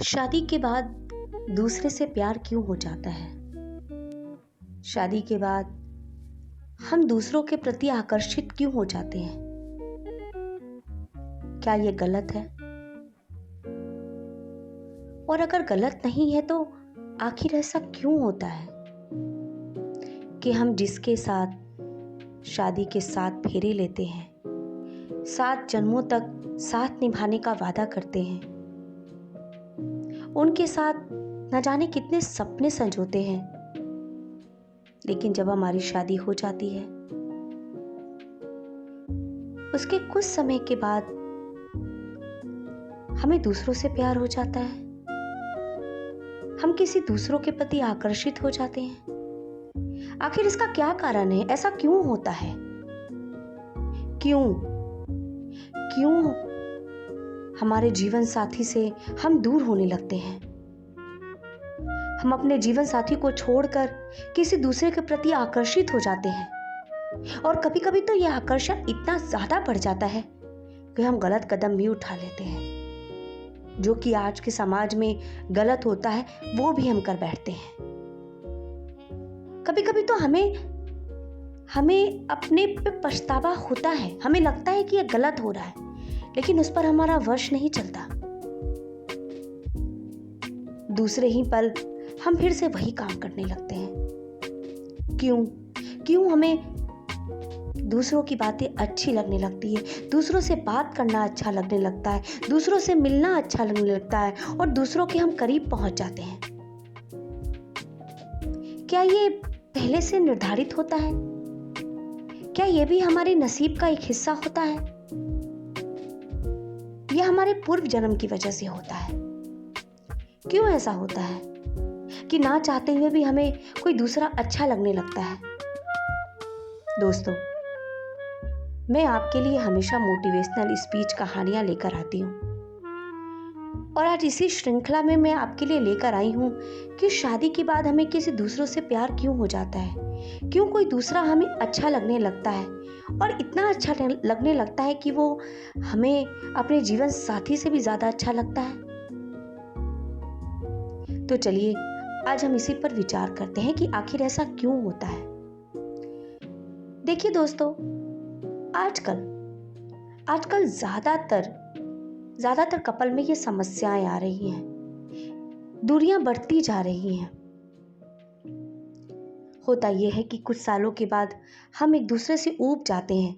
शादी के बाद दूसरे से प्यार क्यों हो जाता है? शादी के बाद हम दूसरों के प्रति आकर्षित क्यों हो जाते हैं? क्या ये गलत है? और अगर गलत नहीं है तो आखिर ऐसा क्यों होता है कि हम जिसके साथ शादी के 7 फेरे लेते हैं, 7 जन्मों तक साथ निभाने का वादा करते हैं, उनके साथ न जाने कितने सपने संजोते हैं, लेकिन जब हमारी शादी हो जाती है उसके कुछ समय के बाद हमें दूसरों से प्यार हो जाता है, हम किसी दूसरों के प्रति आकर्षित हो जाते हैं। आखिर इसका क्या कारण है? ऐसा क्यों होता है? क्यों क्यों हमारे जीवन साथी से हम दूर होने लगते हैं? हम अपने जीवन साथी को छोड़कर किसी दूसरे के प्रति आकर्षित हो जाते हैं, और कभी कभी तो यह आकर्षण इतना ज्यादा बढ़ जाता है कि हम गलत कदम भी उठा लेते हैं। जो कि आज के समाज में गलत होता है वो भी हम कर बैठते हैं। कभी कभी तो हमें अपने पे पछतावा होता है, हमें लगता है कि यह गलत हो रहा है, लेकिन उस पर हमारा वश नहीं चलता। दूसरे ही पल हम फिर से वही काम करने लगते हैं। क्यों हमें दूसरों की बातें अच्छी लगने लगती है, दूसरों से बात करना अच्छा लगने लगता है, दूसरों से मिलना अच्छा लगने लगता है, और दूसरों के हम करीब पहुंच जाते हैं। क्या ये पहले से निर्धारित होता है? क्या ये भी हमारे नसीब का एक हिस्सा होता है? यह हमारे पूर्व जन्म की वजह से होता है? क्यों ऐसा होता है कि ना चाहते हुए भी हमें कोई दूसरा अच्छा लगने लगता है? दोस्तों, मैं आपके लिए हमेशा मोटिवेशनल स्पीच कहानियां लेकर आती हूँ, और आज इसी श्रृंखला में मैं आपके लिए लेकर आई हूँ कि शादी के बाद हमें किसी दूसरों से प्यार क्यों हो जाता है, क्यों कोई दूसरा हमें अच्छा लगने लगता है, और इतना अच्छा लगने लगता है कि वो हमें अपने जीवन साथी से भी ज्यादा अच्छा लगता है। तो चलिए आज हम इसी पर विचार करते हैं कि आखिर ऐसा क्यों होता है। देखिए दोस्तों, आजकल ज्यादातर कपल में ये समस्याएं आ रही हैं, दूरियां बढ़ती जा रही हैं। होता यह है कि कुछ सालों के बाद हम एक दूसरे से ऊब जाते हैं,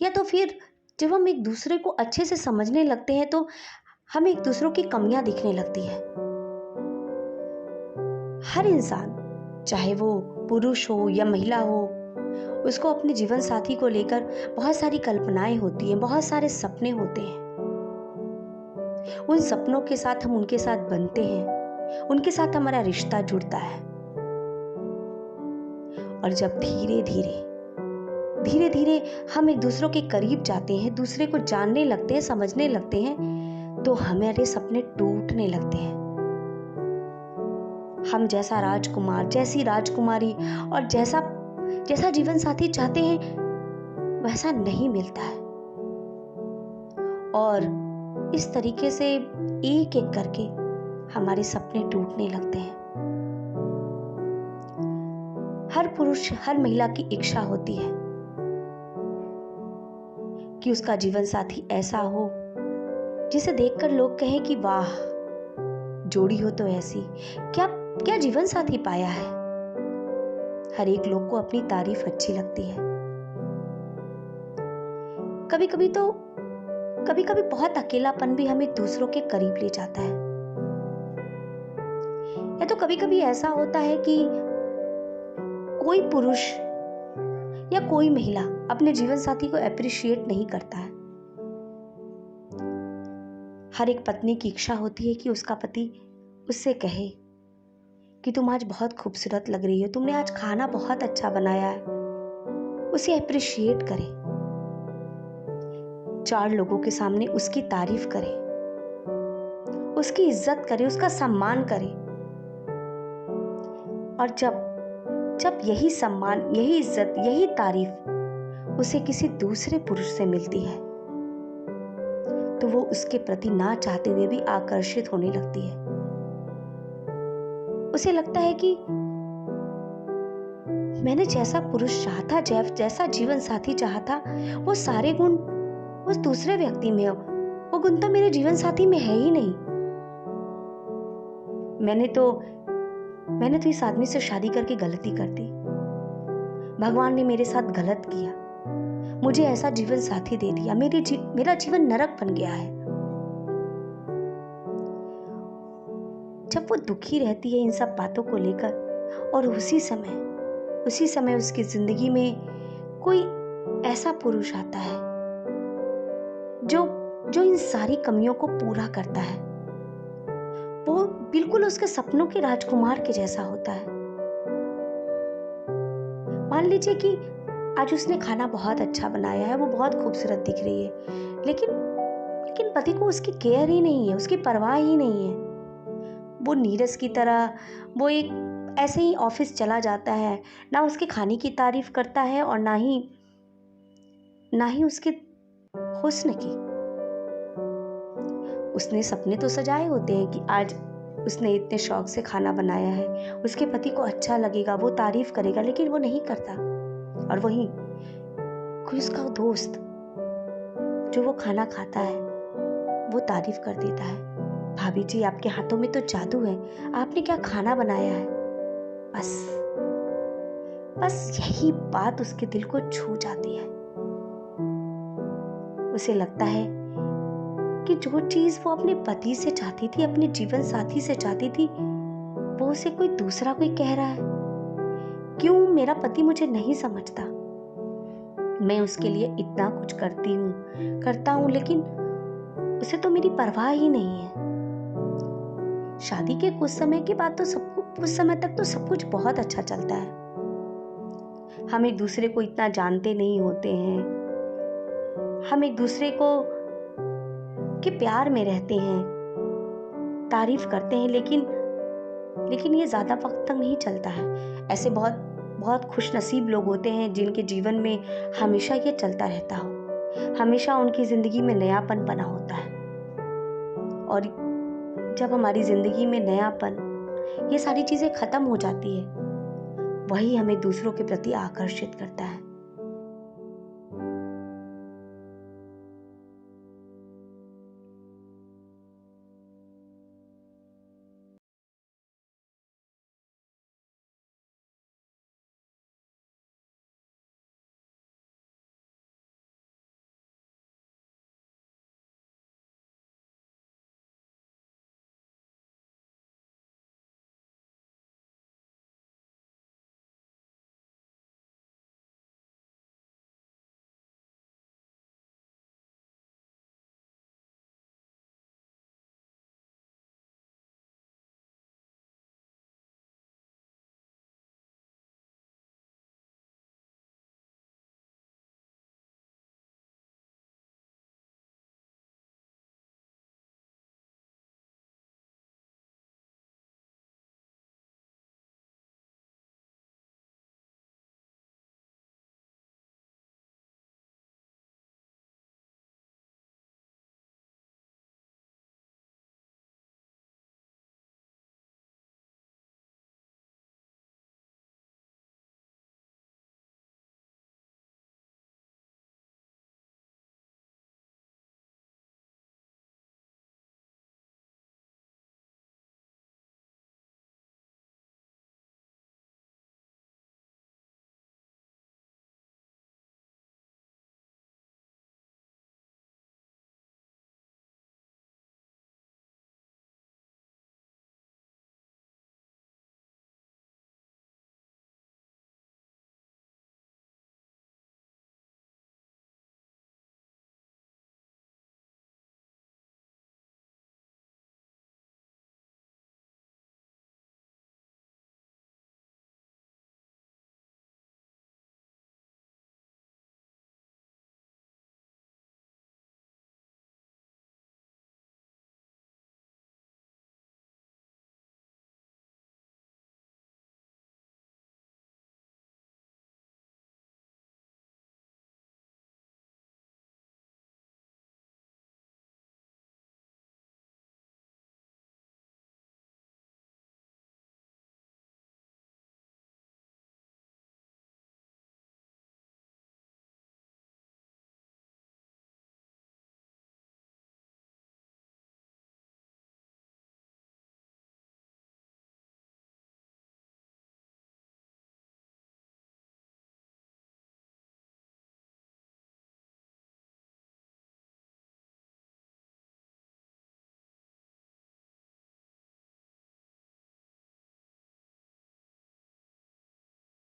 या तो फिर जब हम एक दूसरे को अच्छे से समझने लगते हैं तो हमें एक दूसरों की कमियां दिखने लगती है। हर इंसान, चाहे वो पुरुष हो या महिला हो, उसको अपने जीवन साथी को लेकर बहुत सारी कल्पनाएं होती हैं, बहुत सारे सपने होते हैं। उन सपनों के साथ हम उनके साथ बनते हैं, उनके साथ हमारा रिश्ता जुड़ता है, और जब धीरे धीरे हम एक दूसरों के करीब जाते हैं, दूसरे को जानने लगते हैं, समझने लगते हैं, तो हमारे सपने टूटने लगते हैं। हम जैसा राजकुमार, जैसी राजकुमारी और जैसा जीवन साथी चाहते हैं वैसा नहीं मिलता है, और इस तरीके से एक एक करके हमारे सपने टूटने लगते हैं। हर पुरुष, हर महिला की इच्छा होती है कि उसका जीवन साथी ऐसा हो जिसे देखकर लोग कहें कि वाह, जोड़ी हो तो ऐसी, क्या जीवन साथी पाया है। हर एक लोग को अपनी तारीफ अच्छी लगती है। कभी कभी बहुत अकेलापन भी हमें दूसरों के करीब ले जाता है। या तो कभी कभी ऐसा होता है कि कोई पुरुष या कोई महिला अपने जीवन साथी को अप्रिशिएट नहीं करता है। हर एक पत्नी की इच्छा होती है कि उसका पति उससे कहे कि तुम आज बहुत खूबसूरत लग रही हो, तुमने आज खाना बहुत अच्छा बनाया है, उसे अप्रिशिएट करे, 4 लोगों के सामने उसकी तारीफ करे, उसकी इज्जत करे, उसका सम्मान करे। और जब यही सम्मान, यही इज्जत, यही तारीफ उसे किसी दूसरे पुरुष से मिलती है तो वो उसके प्रति ना चाहते हुए भी आकर्षित होने लगती है। उसे लगता है कि मैंने जैसा पुरुष चाहा था, जैसा जीवन साथी चाहा था, वो सारे गुण उस दूसरे व्यक्ति में हो, वो गुण तो मेरे जीवन साथी में है ही नहीं। मैंने तो इस आदमी से शादी करके गलती कर दी। भगवान ने मेरे साथ गलत किया, मुझे ऐसा जीवन साथी दे दिया, मेरा जीवन नरक बन गया है। जब वो दुखी रहती है इन सब बातों को लेकर, और उसी समय उसकी जिंदगी में कोई ऐसा पुरुष आता है जो इन सारी कमियों को पूरा करता है, वो बिल्कुल उसके सपनों के राजकुमार के जैसा होता है। मान लीजिए कि आज उसने खाना बहुत अच्छा बनाया है, वो बहुत खूबसूरत दिख रही है, लेकिन पति को उसकी केयर ही नहीं है, उसकी परवाह ही नहीं है। वो नीरस की तरह वो एक ऐसे ही ऑफिस चला जाता है, ना उसके खाने की तारीफ करता है और ना ही उसके हुस्न की। उसने सपने तो सजाए होते हैं कि आज उसने इतने शौक से खाना बनाया है, उसके पति को अच्छा लगेगा, वो तारीफ करेगा, लेकिन वो नहीं करता। और वहीं कोई उसका दोस्त जो वो खाना खाता है वो तारीफ कर देता है, भाभी जी आपके हाथों में तो जादू है, आपने क्या खाना बनाया है। बस यही बात उसके दिल को छू जाती है। उसे लगता है कि जो चीज वो अपने पति से चाहती थी, अपने जीवन साथी से चाहती थी, वो उसे कोई दूसरा कह रहा है। क्यों मेरा पति मुझे नहीं समझता? मैं उसके लिए इतना कुछ करता हूं, लेकिन उसे तो मेरी परवाह ही नहीं है। शादी के कुछ समय के बाद तो कुछ समय तक तो सब कुछ बहुत अच्छा चलता है। हम एक दूसरे को इतना जानते नहीं होते हैं, हम एक दूसरे को के प्यार में रहते हैं, तारीफ करते हैं, लेकिन ये ज्यादा वक्त तक नहीं चलता है। ऐसे बहुत बहुत खुशनसीब लोग होते हैं जिनके जीवन में हमेशा ये चलता रहता हो, हमेशा उनकी जिंदगी में नयापन बना होता है। और जब हमारी जिंदगी में नयापन, ये सारी चीजें खत्म हो जाती है, वही हमें दूसरों के प्रति आकर्षित करता है।